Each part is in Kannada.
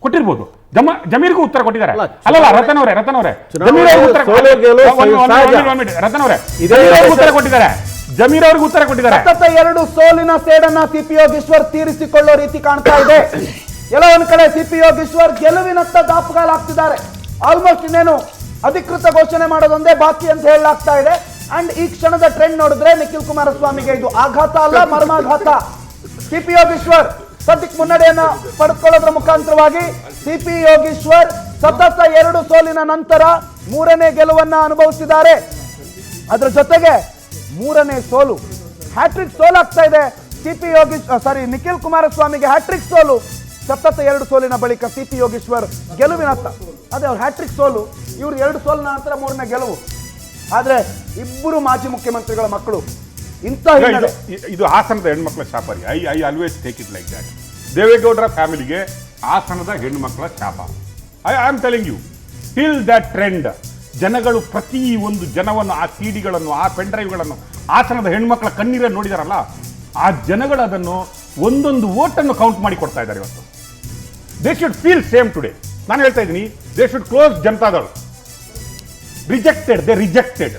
ಕೊಟ್ಟಿರ್ಬೋದು. ಜಮೀರ್ಗೂ ಉತ್ತರ ಕೊಟ್ಟಿದ್ದಾರೆ. ಅಲ್ಲಲ್ಲ ರತನ್ ಅವರೇ ರತನ್ ಅವರೇ ಉತ್ತರ ಕೊಟ್ಟಿದ್ದಾರೆ. ಜಮೀರ್ ಅವ್ರಿಗೆ ಉತ್ತರ ಕೊಟ್ಟಿದ್ದಾರೆ. ಸತತ 2 ಸೋಲಿನ ಸೇಡನ್ನ ಸಿಪಿ ಯೋಗೇಶ್ವರ್ ತೀರಿಸಿಕೊಳ್ಳೋ ರೀತಿ ಕಾಣ್ತಾ ಇದೆ. ಎಲ್ಲ ಒಂದ್ ಕಡೆ ಸಿಪಿ ಯೋಗೇಶ್ವರ್ ಗೆಲುವಿನತ್ತ ದಾಪುಗಾಲಾಗ್ತಿದ್ದಾರೆ. ಆಲ್ಮೋಸ್ಟ್ ಇನ್ನೇನು ಅಧಿಕೃತ ಘೋಷಣೆ ಮಾಡೋದೊಂದೇ ಬಾಕಿ ಅಂತ ಹೇಳಲಾಗ್ತಾ ಇದೆ. ಅಂಡ್ ಈ ಕ್ಷಣದ ಟ್ರೆಂಡ್ ನೋಡಿದ್ರೆ ನಿಖಿಲ್ ಕುಮಾರಸ್ವಾಮಿಗೆ ಇದು ಆಘಾತ ಅಲ್ಲ, ಮರ್ಮಾಘಾತ. ಸಿಪಿ ಯೋಗೇಶ್ವರ್ ಸದ್ಯಕ್ಕೆ ಮುನ್ನಡೆಯನ್ನ ಪಡೆದುಕೊಳ್ಳೋದ್ರ ಮುಖಾಂತರವಾಗಿ ಸಿಪಿ ಯೋಗೇಶ್ವರ್ ಸತತ 2 ಸೋಲಿನ ನಂತರ 3ನೇ ಗೆಲುವನ್ನ ಅನುಭವಿಸಿದ್ದಾರೆ. ಅದರ ಜೊತೆಗೆ 3ನೇ ಸೋಲು, ಹ್ಯಾಟ್ರಿಕ್ ಸೋಲಾಗ್ತಾ ಇದೆ ಸಿಪಿ ನಿಖಿಲ್ ಕುಮಾರಸ್ವಾಮಿಗೆ ಹ್ಯಾಟ್ರಿಕ್ ಸೋಲು. ಸತತ 2 ಸೋಲಿನ ಬಳಿಕ ಸಿಪಿ ಯೋಗೇಶ್ವರ್ ಗೆಲುವಿನತ್ತ. ಅದೇ ಅವ್ರ ಹ್ಯಾಟ್ರಿಕ್ ಸೋಲು, ಇವ್ರು 2 ಸೋಲಿನ ನಂತರ 3ನೇ ಗೆಲುವು. ಆದ್ರೆ ಇಬ್ಬರು ಮಾಜಿ ಮುಖ್ಯಮಂತ್ರಿಗಳ ಮಕ್ಕಳು ಇಂಥ ಇದು ಹಾಸನದ ಹೆಣ್ಮಕ್ಳ ಶಾಪ. I always take it like that. ದೇವೇಗೌಡರ ಫ್ಯಾಮಿಲಿಗೆ ಹಾಸನದ ಹೆಣ್ಮಕ್ಳ ಶಾಪ. I am telling you, till that trend ಜನಗಳು ಪ್ರತಿ ಒಂದು ಜನವನ್ನು, ಆ ಸಿಡಿಗಳನ್ನು, ಆ ಪೆನ್ ಡ್ರೈವ್ಗಳನ್ನು ಹಾಸನದ ಹೆಣ್ಮಕ್ಳ ಕಣ್ಣೀರನ್ನು ನೋಡಿದಾರಲ್ಲ, ಆ ಜನಗಳು ಅದನ್ನು ಒಂದೊಂದು ವೋಟನ್ನು ಕೌಂಟ್ ಮಾಡಿ ಕೊಡ್ತಾ ಇದ್ದಾರೆ ಇವತ್ತು. They should feel same today. ನಾನು ಹೇಳ್ತಾ ಇದ್ದೀನಿ, they should close ಜನತಾದಳು. Rejected, they rejected.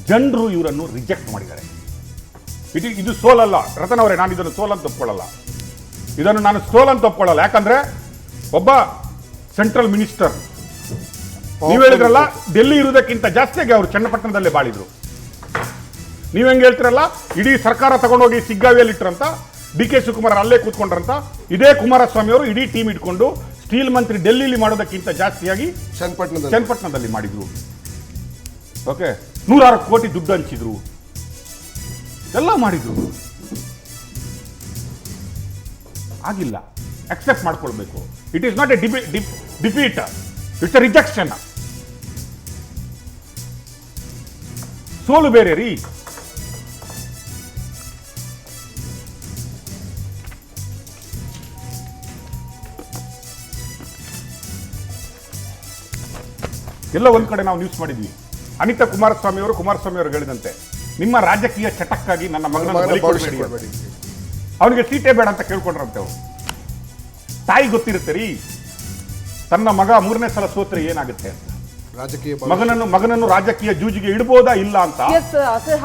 ಜನರು ಇವರನ್ನು ರಿಜೆಕ್ಟ್ ಮಾಡಿದ್ದಾರೆ. ಇದು ಸೋಲಲ್ಲ ರತನ್ ಅವರೇ, ನಾನು ಇದನ್ನು ಸೋಲ್ ಅಂತ ಒಪ್ಕೊಳ್ಳಲ್ಲ. ಇದನ್ನು ನಾನು ಸೋಲ್ ಅಂತ ಒಪ್ಕೊಳ್ಳಲ್ಲ. ಯಾಕಂದ್ರೆ ಒಬ್ಬ ಸೆಂಟ್ರಲ್ ಮಿನಿಸ್ಟರ್, ನೀವು ಹೇಳಿದ್ರಲ್ಲ ಡೆಲ್ಲಿ ಇರುವುದಕ್ಕಿಂತ ಜಾಸ್ತಿಯಾಗಿ ಅವರು ಚನ್ನಪಟ್ಟಣದಲ್ಲೇ ಬಾಳಿದ್ರು. ನೀವು ಹೆಂಗೆ ಹೇಳ್ತಿರಲ್ಲ, ಇಡೀ ಸರ್ಕಾರ ತಗೊಂಡೋಗಿ ಸಿಗ್ಗಾವಿಯಲ್ಲಿ ಇಟ್ಟರಂತ, ಡಿ ಕೆ ಶಿವಕುಮಾರ್ ಅಲ್ಲೇ ಕೂತ್ಕೊಂಡ್ರಂತ. ಇದೇ ಕುಮಾರಸ್ವಾಮಿ ಅವರು ಇಡೀ ಟೀಮ್ ಇಟ್ಕೊಂಡು ಸ್ಟೀಲ್ ಮಂತ್ರಿ ಡೆಲ್ಲಿಲಿ ಮಾಡೋದಕ್ಕಿಂತ ಜಾಸ್ತಿಯಾಗಿ ಚನ್ನಪಟ್ಟಣದಲ್ಲಿ ಮಾಡಿದ್ರು. ಓಕೆ, 100 ಕೋಟಿ ದುಡ್ಡು ಹಂಚಿದ್ರು, ಎಲ್ಲ ಮಾಡಿದ್ರು. ಆಗಿಲ್ಲ, ಅಕ್ಸೆಪ್ಟ್ ಮಾಡ್ಕೊಳ್ಬೇಕು. It is not A defeat, it's A rejection. ಸೋಲು ಬೇರೆ ರೀ. ಎಲ್ಲ ಒಂದ್ ಕಡೆ ನಾವು ನ್ಯೂಸ್ ಮಾಡಿದ್ವಿ. ಅನಿತಾ ಕುಮಾರಸ್ವಾಮಿ ಅವರು ಹೇಳಿದಂತೆ, ನಿಮ್ಮ ರಾಜಕೀಯ ಚಟಕ್ಕಾಗಿ ನನ್ನ ಮಗನನ್ನು ಬಲಿ ಕೊಡಬೇಡಿ, ಅವನಿಗೆ ಸೀಟೇ ಬೇಡ ಅಂತ ಕೇಳ್ಕೊಂಡ್ರಂತೆ ಅವರು. ತಾಯಿ ಗೊತ್ತಿರುತ್ತೆ ರೀ, ತನ್ನ ಮಗ 3ನೇ ಸಲ ಸೋತ್ರೆ ಏನಾಗುತ್ತೆ ಅಂತ. ಮಗನನ್ನು ರಾಜಕೀಯ ಜೂಜಿಗೆ ಇಡಬಹುದಾ ಇಲ್ಲ ಅಂತ.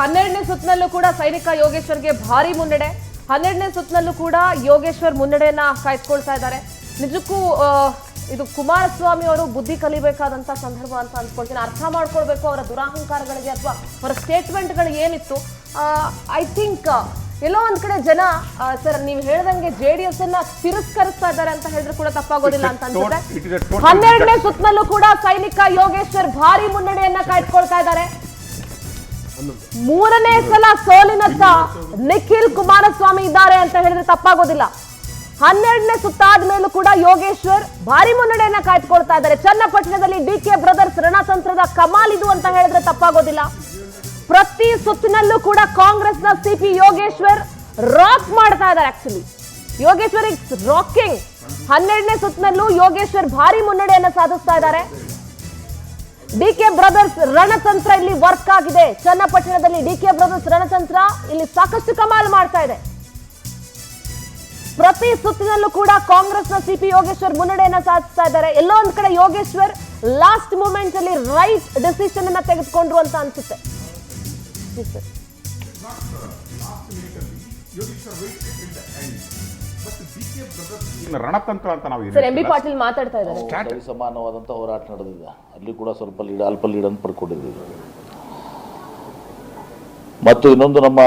12ನೇ ಸುತ್ತಿನಲ್ಲೂ ಕೂಡ ಸೈನಿಕ ಯೋಗೇಶ್ವರ್ಗೆ ಭಾರಿ ಮುನ್ನಡೆ. 12ನೇ ಸುತ್ತಿನಲ್ಲೂ ಕೂಡ ಯೋಗೇಶ್ವರ್ ಮುನ್ನಡೆಯನ್ನ ಕಾಯ್ದುಕೊಳ್ತಾ ಇದ್ದಾರೆ. ನಿಜಕ್ಕೂ ಇದು ಕುಮಾರಸ್ವಾಮಿ ಅವರು ಬುದ್ಧಿ ಕಲಿಬೇಕಾದಂತ ಸಂದರ್ಭ ಅಂತ ಅನ್ಕೊಳ್ತೀನಿ. ಅರ್ಥ ಮಾಡ್ಕೊಳ್ಬೇಕು ಅವರ ದುರಾಹಂಕಾರಗಳಿಗೆ ಅಥವಾ ಅವರ ಸ್ಟೇಟ್ಮೆಂಟ್ಗಳು ಏನಿತ್ತು. ಐ ಥಿಂಕ್ ಎಲ್ಲೋ ಒಂದ್ ಕಡೆ ಜನ ಸರ್ ನೀವು ಹೇಳ್ದಂಗೆ JDS ಅನ್ನ ತಿರಸ್ಕರಿಸ್ತಾ ಇದ್ದಾರೆ ಅಂತ ಹೇಳಿದ್ರೆ ಕೂಡ ತಪ್ಪಾಗೋದಿಲ್ಲ ಅಂತ ಅನ್ಸುತ್ತೆ. 12ನೇ ಸುತ್ತಿನಲ್ಲೂ ಕೂಡ ಸೈನಿಕ ಯೋಗೇಶ್ವರ್ ಭಾರಿ ಮುನ್ನಡೆಯನ್ನ ಕಾಯ್ದುಕೊಳ್ತಾ ಇದ್ದಾರೆ. 3ನೇ ಸಲ ಸೋಲಿನತ್ತ ನಿಖಿಲ್ ಕುಮಾರಸ್ವಾಮಿ ಇದ್ದಾರೆ ಅಂತ ಹೇಳಿದ್ರೆ ತಪ್ಪಾಗೋದಿಲ್ಲ. 12ನೇ ಸುತ್ತಾದ ಮೇಲೂ ಕೂಡ ಯೋಗೇಶ್ವರ್ ಭಾರಿ ಮುನ್ನಡೆಯನ್ನ ಕಾಯ್ದುಕೊಳ್ತಾ ಇದ್ದಾರೆ. ಚನ್ನಪಟ್ಟಣದಲ್ಲಿ DK ಬ್ರದರ್ಸ್ ರಣತಂತ್ರದ ಕಮಾಲ್ ಇದು ಅಂತ ಹೇಳಿದ್ರೆ ತಪ್ಪಾಗೋದಿಲ್ಲ. ಪ್ರತಿ ಸುತ್ತಿನಲ್ಲೂ ಕೂಡ ಕಾಂಗ್ರೆಸ್ನ ಸಿಪಿ ಯೋಗೇಶ್ವರ್ ರಾಕ್ ಮಾಡ್ತಾ ಇದ್ದಾರೆ. Actually Yogeshwar is rocking. 12ನೇ ಸುತ್ತಿನಲ್ಲೂ ಯೋಗೇಶ್ವರ್ ಭಾರಿ ಮುನ್ನಡೆಯನ್ನ ಸಾಧಿಸ್ತಾ ಇದ್ದಾರೆ. DK ಬ್ರದರ್ಸ್ ರಣತಂತ್ರ ಇಲ್ಲಿ ವರ್ಕ್ ಆಗಿದೆ. ಚನ್ನಪಟ್ಟಣದಲ್ಲಿ DK ಬ್ರದರ್ಸ್ ರಣತಂತ್ರ ಇಲ್ಲಿ ಸಾಕಷ್ಟು ಕಮಾಲ್ ಮಾಡ್ತಾ ಇದೆ. ಪ್ರತಿ ಸುತ್ತಿನಲ್ಲೂ ಕೂಡ ಕಾಂಗ್ರೆಸ್ನ ಸಿಪಿ ಯೋಗೇಶ್ವರ್ ಮುನ್ನಡೆಯನ್ನ ಸಾಧಿಸ್ತಾ ಇದ್ದಾರೆ. ಎಲ್ಲೋ ಒಂದ್ ಕಡೆ ಯೋಗೇಶ್ವರ್ ಲಾಸ್ಟ್ ಮೂಮೆಂಟ್ ಅಲ್ಲಿ ರೈಟ್ ಡಿಸಿಷನ್ ಅನ್ನ ತೆಗೆದುಕೊಂಡ್ರು ಅಂತ ಅನ್ಸುತ್ತೆ. ರಣತಂತ್ರ ಅಂತ ನಾವು MB ಪಾಟೀಲ್ ಮಾತಾಡ್ತಾ ಇದ್ದಾರೆ. ಸಮಾನವಾದಂಥ ಹೋರಾಟ ನಡೆದಿದೆ. ಅಲ್ಲಿ ಕೂಡ ಸ್ವಲ್ಪ ಅಲ್ಪ ಲೀಡ್ ಅಂತ ಪಡ್ಕೊಂಡಿದ್ದೀವಿ. ಮತ್ತು ಇನ್ನೊಂದು ನಮ್ಮ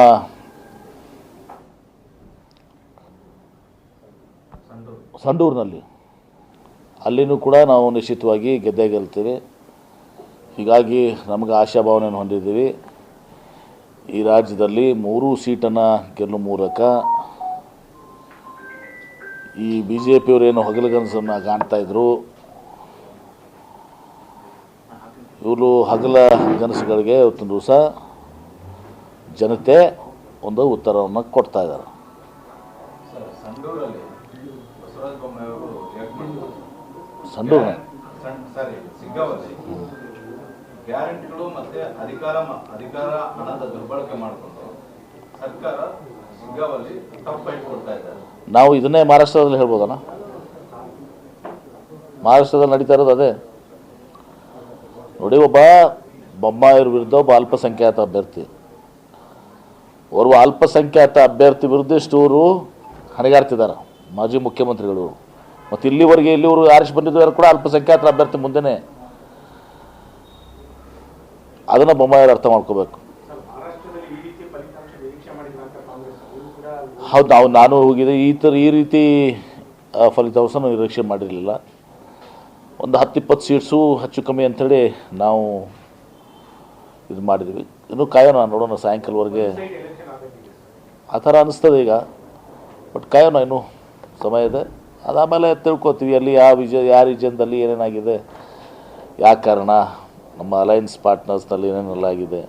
ಸಂಡೂರಿನಲ್ಲಿ ಅಲ್ಲಿನೂ ಕೂಡ ನಾವು ನಿಶ್ಚಿತವಾಗಿ ಗೆದ್ದೇ ಗೆಲ್ತೀವಿ. ಹೀಗಾಗಿ ನಮಗೆ ಆಶಾಭಾವನೆಯನ್ನು ಹೊಂದಿದ್ದೀವಿ. ಈ ರಾಜ್ಯದಲ್ಲಿ 3 ಸೀಟನ್ನು ಗೆಲ್ಲುವ ಮೂಲಕ ಈ BJP ಅವರೇನು ಹಗಲಗನಸನ್ನು ಕಾಣ್ತಾಯಿದ್ರು, ಇವರು ಹಗಲ ಕನಸುಗಳಿಗೆ ಇವತ್ತಿನ ದಿವಸ ಜನತೆ ಒಂದು ಉತ್ತರವನ್ನು ಕೊಡ್ತಾ ಇದ್ದಾರೆ. ಸಂಡೂರು ಗ್ಯಾರಂಟಿಗಳು ಮತ್ತೆ ಅಧಿಕಾರ ಹಣದ ದುರ್ಬಳಕೆ ಮಾಡಿಕೊಂಡು ಸರ್ಕಾರ ಸಿಗ್ಗಾವಲ್ಲಿ ತಪ್ಪು ಕೊಡ್ತಾ ಇದ್ದಾರೆ. ನಾವು ಇದನ್ನೇ ಮಹಾರಾಷ್ಟ್ರದಲ್ಲಿ ಹೇಳ್ಬೋದಣ್ಣ. ಮಹಾರಾಷ್ಟ್ರದಲ್ಲಿ ನಡೀತಾ ಇರೋದು ಅದೇ ನೋಡಿ. ಒಬ್ಬ ಬೊಮ್ಮಾಯಿಯವ್ರ ವಿರುದ್ಧ ಒಬ್ಬ ಅಲ್ಪಸಂಖ್ಯಾತ ಅಭ್ಯರ್ಥಿ, ಓರ್ವ ಅಲ್ಪಸಂಖ್ಯಾತ ಅಭ್ಯರ್ಥಿ ವಿರುದ್ಧ ಇಷ್ಟವರು ಹಣಿಗಾಡ್ತಿದ್ದಾರೆ ಮಾಜಿ ಮುಖ್ಯಮಂತ್ರಿಗಳು. ಮತ್ತು ಇಲ್ಲಿವರೆಗೆ ಆರಿಸಿ ಬಂದಿದ್ದಾರೆ ಕೂಡ ಅಲ್ಪಸಂಖ್ಯಾತರ ಅಭ್ಯರ್ಥಿ ಮುಂದೆನೇ. ಅದನ್ನು ಬೊಮ್ಮಾಯಿಯವರು ಅರ್ಥ ಮಾಡ್ಕೋಬೇಕು. ಹೌದು, ನಾನು ಹೋಗಿದೆ ಈ ರೀತಿ ಫಲಿತಾಂಶ ನಿರೀಕ್ಷೆ ಮಾಡಿರಲಿಲ್ಲ. ಒಂದು 10-20 ಸೀಟ್ಸು ಹೆಚ್ಚು ಕಮ್ಮಿ ಅಂಥೇಳಿ ನಾವು ಇದು ಮಾಡಿದ್ವಿ. ಇನ್ನೂ ಕಾಯೋಣ, ನೋಡೋಣ ಸಾಯಂಕಾಲವರೆಗೆ ಆ ಥರ ಅನ್ನಿಸ್ತದೆ ಈಗ. ಬಟ್ ಕಾಯೋಣ, ಇನ್ನೂ ಸಮಯ ಇದೆ. ಅದಾದಮೇಲೆ ತಿಳ್ಕೊತೀವಿ ಅಲ್ಲಿ ಯಾವ ರೀಜನ್ದಲ್ಲಿ ಏನೇನಾಗಿದೆ, ಯಾವ ಕಾರಣ, ನಮ್ಮ ಅಲಯನ್ಸ್ ಪಾರ್ಟ್ನರ್ಸ್ನಲ್ಲಿ ಏನೇನೆಲ್ಲ ಆಗಿದೆ.